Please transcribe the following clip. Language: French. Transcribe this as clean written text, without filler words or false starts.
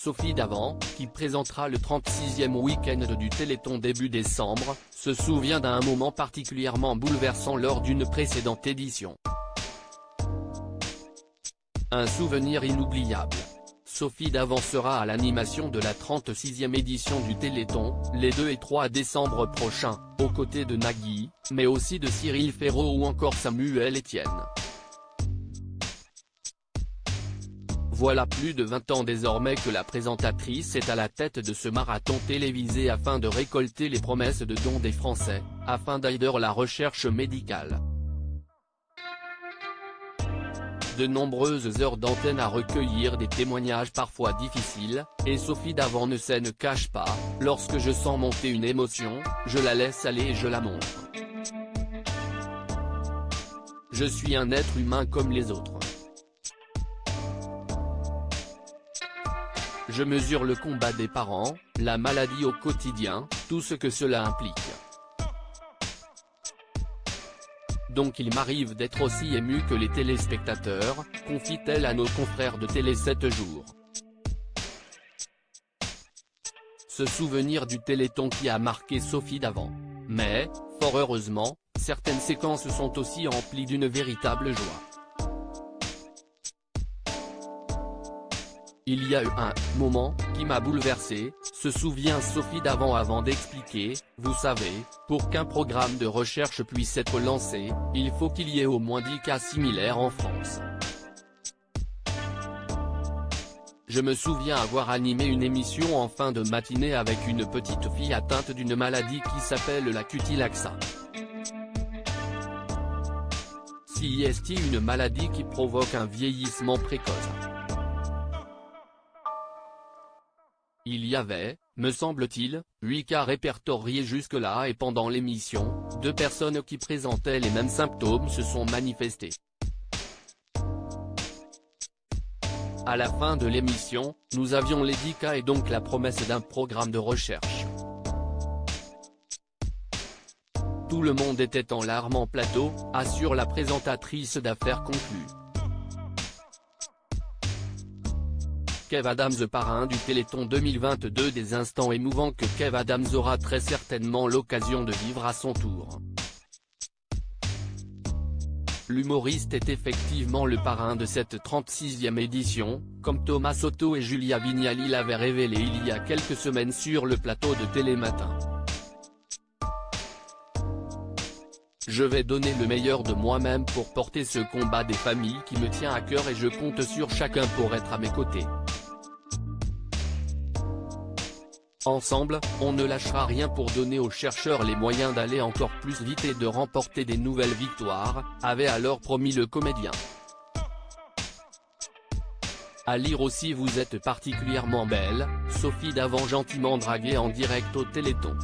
Sophie Davant, qui présentera le 36e week-end du Téléthon début décembre, se souvient d'un moment particulièrement bouleversant lors d'une précédente édition. Un souvenir inoubliable. Sophie Davant sera à l'animation de la 36e édition du Téléthon, les 2 et 3 décembre prochains, aux côtés de Nagui, mais aussi de Cyril Ferraud ou encore Samuel Etienne. Voilà plus de 20 ans désormais que la présentatrice est à la tête de ce marathon télévisé afin de récolter les promesses de dons des Français, afin d'aider la recherche médicale. De nombreuses heures d'antenne à recueillir des témoignages parfois difficiles, et Sophie Davant ne cache pas, lorsque je sens monter une émotion, je la laisse aller et je la montre. Je suis un être humain comme les autres. Je mesure le combat des parents, la maladie au quotidien, tout ce que cela implique. Donc il m'arrive d'être aussi ému que les téléspectateurs, confie-t-elle à nos confrères de Télé 7 jours. Ce souvenir du Téléthon qui a marqué Sophie Davant. Mais, fort heureusement, certaines séquences sont aussi emplies d'une véritable joie. Il y a eu un « moment » qui m'a bouleversé, se souvient Sophie Davant avant d'expliquer, vous savez, pour qu'un programme de recherche puisse être lancé, il faut qu'il y ait au moins 10 cas similaires en France. Je me souviens avoir animé une émission en fin de matinée avec une petite fille atteinte d'une maladie qui s'appelle la Cutilaxa. CIST, une maladie qui provoque un vieillissement précoce. Il y avait, me semble-t-il, 8 cas répertoriés jusque-là et pendant l'émission, 2 personnes qui présentaient les mêmes symptômes se sont manifestées. À la fin de l'émission, nous avions les 10 cas et donc la promesse d'un programme de recherche. Tout le monde était en larmes en plateau, assure la présentatrice d'affaires conclue. Kev Adams, parrain du Téléthon 2022, des instants émouvants que Kev Adams aura très certainement l'occasion de vivre à son tour. L'humoriste est effectivement le parrain de cette 36e édition, comme Thomas Soto et Julia Vignali l'avaient révélé il y a quelques semaines sur le plateau de Télématin. Je vais donner le meilleur de moi-même pour porter ce combat des familles qui me tient à cœur et je compte sur chacun pour être à mes côtés. Ensemble, on ne lâchera rien pour donner aux chercheurs les moyens d'aller encore plus vite et de remporter des nouvelles victoires, avait alors promis le comédien. À lire aussi, vous êtes particulièrement belle, Sophie Davant gentiment draguée en direct au Téléthon.